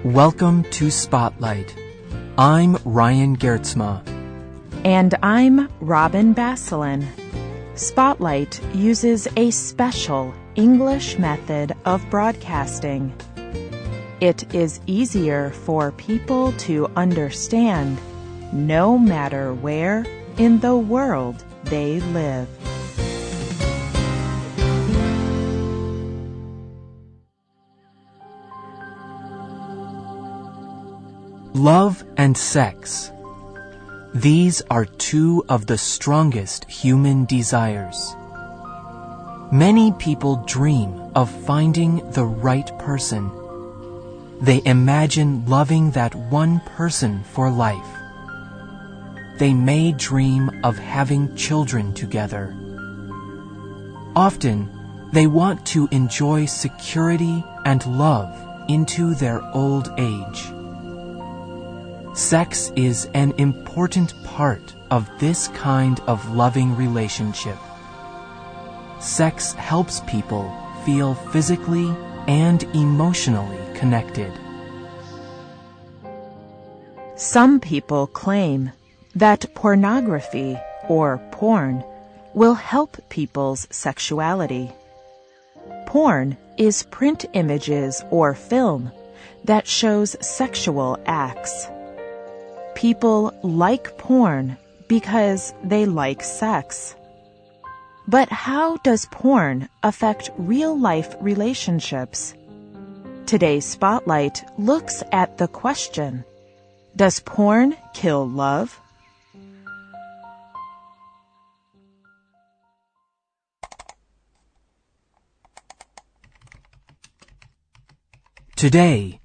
Welcome to Spotlight. I'm Ryan Gertzma. And I'm Robin Basselin. Spotlight uses a special English method of broadcasting. It is easier for people to understand no matter where in the world they live. Love and sex. These are two of the strongest human desires. Many people dream of finding the right person. They imagine loving that one person for life. They may dream of having children together. Often, they want to enjoy security and love into their old age. Sex is an important part of this kind of loving relationship. Sex helps people feel physically and emotionally connected. Some people claim that pornography, or porn, will help people's sexuality. Porn is print images or film that shows sexual acts. People like porn because they like sex. But how does porn affect real-life relationships? Today's Spotlight looks at the question, does porn kill love? Today,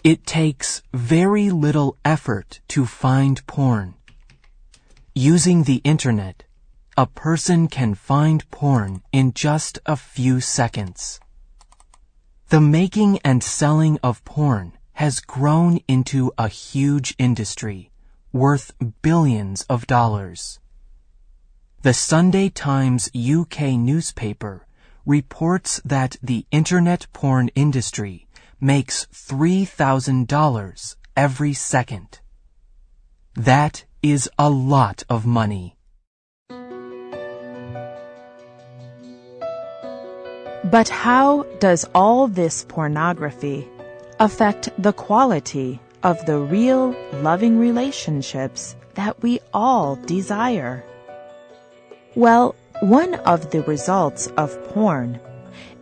it takes very little effort to find porn. Using the internet, a person can find porn in just a few seconds. The making and selling of porn has grown into a huge industry, worth billions of dollars. The Sunday Times UK newspaper reports that the internet porn industry makes $3,000 every second. That is a lot of money. But how does all this pornography affect the quality of the real loving relationships that we all desire? Well, one of the results of porn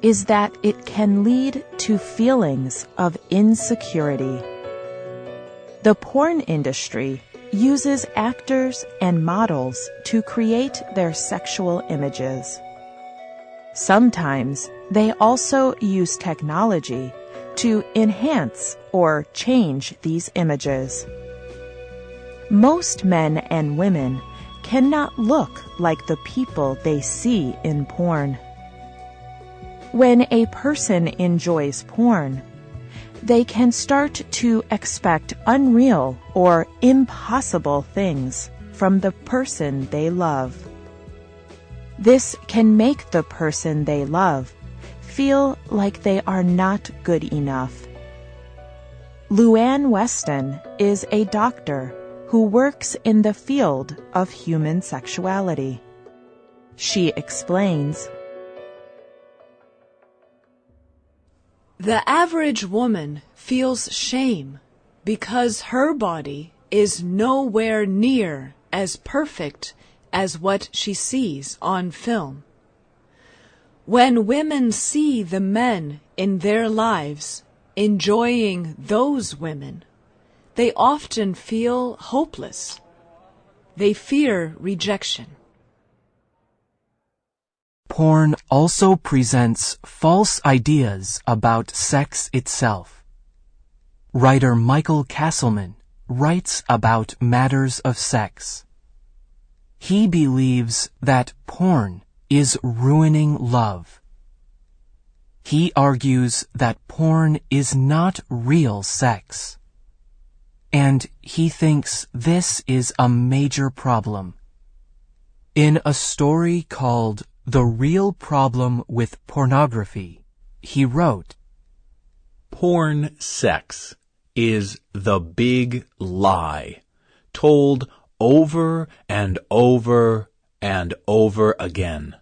is that it can lead to feelings of insecurity. The porn industry uses actors and models to create their sexual images. Sometimes they also use technology to enhance or change these images. Most men and women cannot look like the people they see in porn. When a person enjoys porn, they can start to expect unreal or impossible things from the person they love. This can make the person they love feel like they are not good enough. Luann Weston is a doctor who works in the field of human sexuality. She explains, the average woman feels shame because her body is nowhere near as perfect as what she sees on film. When women see the men in their lives enjoying those women, they often feel hopeless. They fear rejection. Porn also presents false ideas about sex itself. Writer Michael Castleman writes about matters of sex. He believes that porn is ruining love. He argues that porn is not real sex. And he thinks this is a major problem. In a story called The Real Problem with Pornography, he wrote, Porn sex is the big lie, told over and over and over again.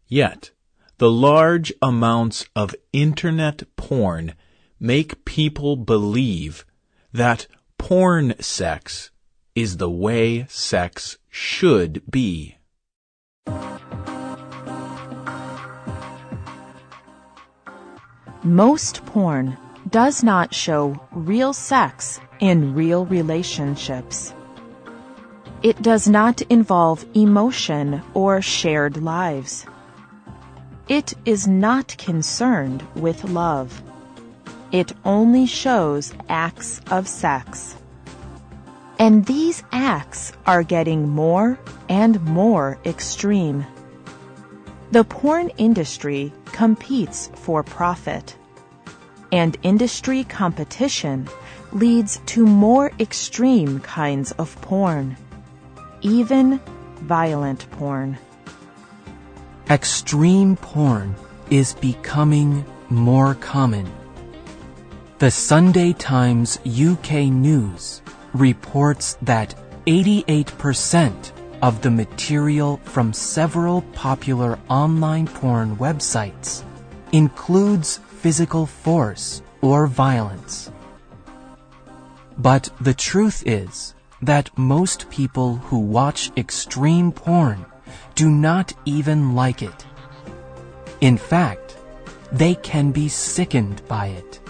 Yet, the large amounts of internet porn make people believe that porn sex is the way sex should be. Most porn does not show real sex in real relationships. It does not involve emotion or shared lives. It is not concerned with love. It only shows acts of sex. And these acts are getting more and more extreme. The porn industry competes for profit, and industry competition leads to more extreme kinds of porn, even violent porn. Extreme porn is becoming more common. The Sunday Times UK News reports that 88% of the material from several popular online porn websites includes physical force or violence. But the truth is that most people who watch extreme porn do not even like it. In fact, they can be sickened by it.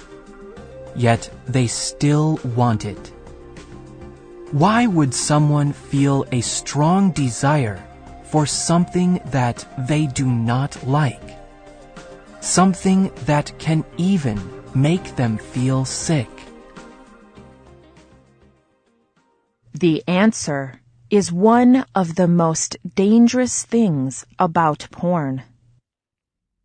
Yet they still want it. Why would someone feel a strong desire for something that they do not like? Something that can even make them feel sick? The answer is one of the most dangerous things about porn.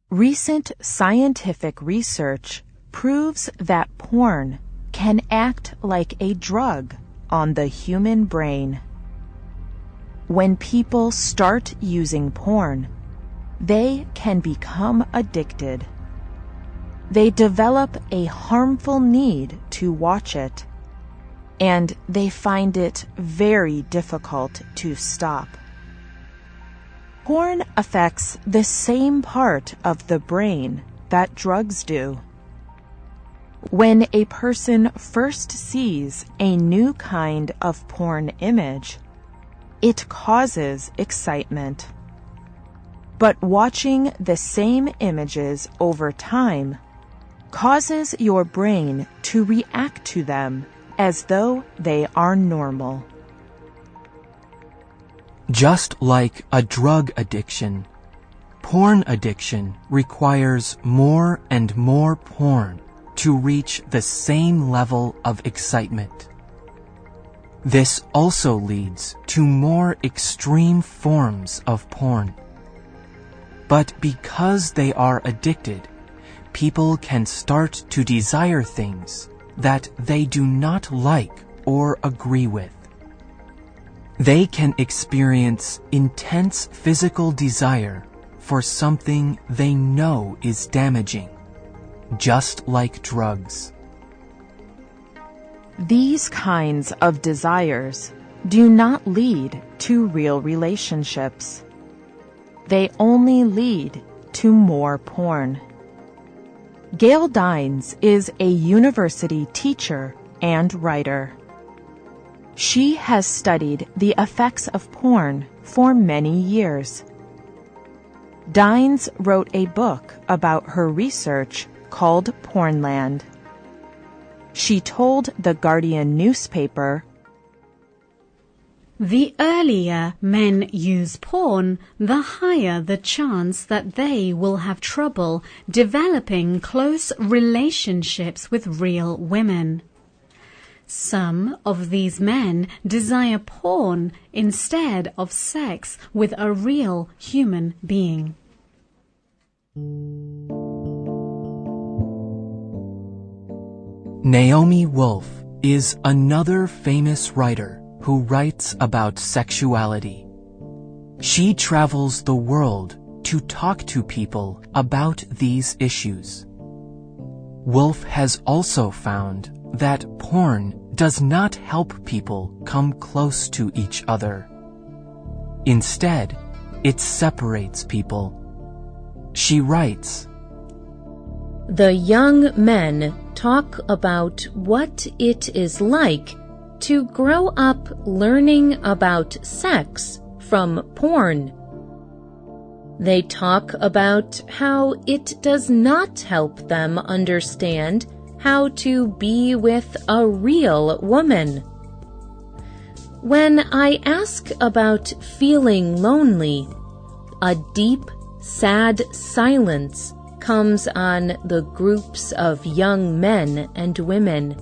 Recent scientific research proves that porn can act like a drug on the human brain. When people start using porn, they can become addicted. They develop a harmful need to watch it, and they find it very difficult to stop. Porn affects the same part of the brain that drugs do. When a person first sees a new kind of porn image, it causes excitement. But watching the same images over time causes your brain to react to them as though they are normal. Just like a drug addiction, porn addiction requires more and more porn to reach the same level of excitement. This also leads to more extreme forms of porn. But because they are addicted, people can start to desire things that they do not like or agree with. They can experience intense physical desire for something they know is damaging, just like drugs. These kinds of desires do not lead to real relationships. They only lead to more porn. Gail Dines is a university teacher and writer. She has studied the effects of porn for many years. Dines wrote a book about her research called Pornland. She told the Guardian newspaper, "The earlier men use porn, the higher the chance that they will have trouble developing close relationships with real women. Some of these men desire porn instead of sex with a real human being." Naomi Wolf is another famous writer who writes about sexuality. She travels the world to talk to people about these issues. Wolf has also found that porn does not help people come close to each other. Instead, it separates people. She writes, "The young men talk about what it is like to grow up learning about sex from porn. They talk about how it does not help them understand how to be with a real woman. When I ask about feeling lonely, a deep, sad silence comes on the groups of young men and women.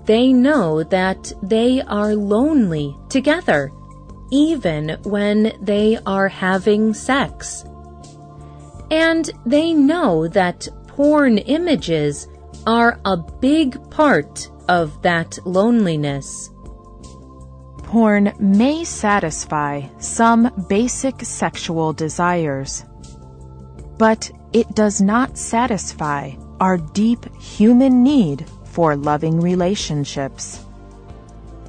They know that they are lonely together, even when they are having sex. And they know that porn images are a big part of that loneliness." Porn may satisfy some basic sexual desires, but it does not satisfy our deep human need for loving relationships.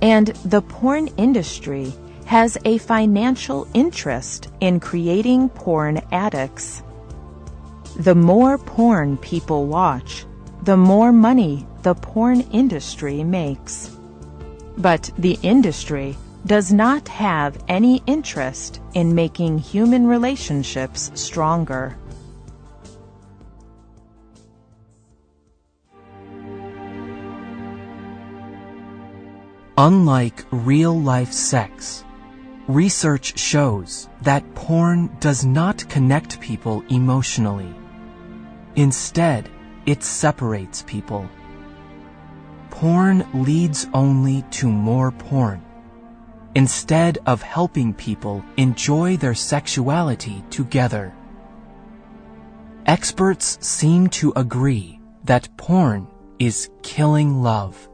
And the porn industry has a financial interest in creating porn addicts. The more porn people watch, the more money the porn industry makes. But the industry does not have any interest in making human relationships stronger. Unlike real-life sex, research shows that porn does not connect people emotionally. Instead, it separates people. Porn leads only to more porn, instead of helping people enjoy their sexuality together. Experts seem to agree that porn is killing love,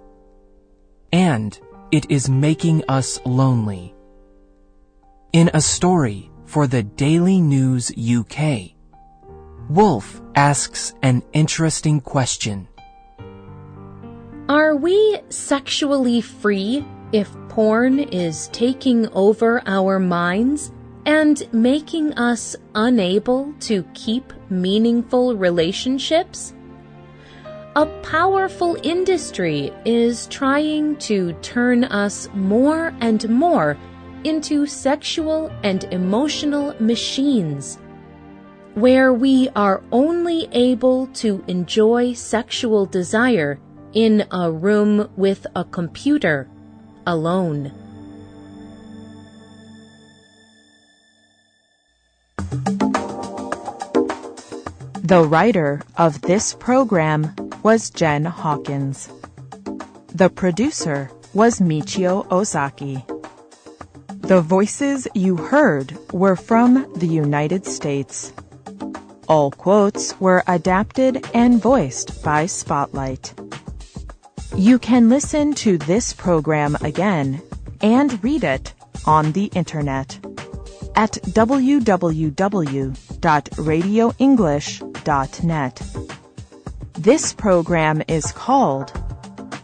and it is making us lonely. In a story for the Daily News UK, Wolf asks an interesting question. Are we sexually free if porn is taking over our minds and making us unable to keep meaningful relationships? A powerful industry is trying to turn us more and more into sexual and emotional machines, where we are only able to enjoy sexual desire in a room with a computer, alone. The writer of this program was Jen Hawkins. The producer was Michio Ozaki. The voices you heard were from the United States. All quotes were adapted and voiced by Spotlight. You can listen to this program again and read it on the internet at www.radioenglish.net. This program is called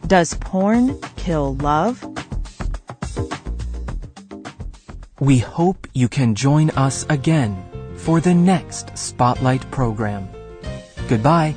Does Porn Kill Love? We hope you can join us again for the next Spotlight program. Goodbye.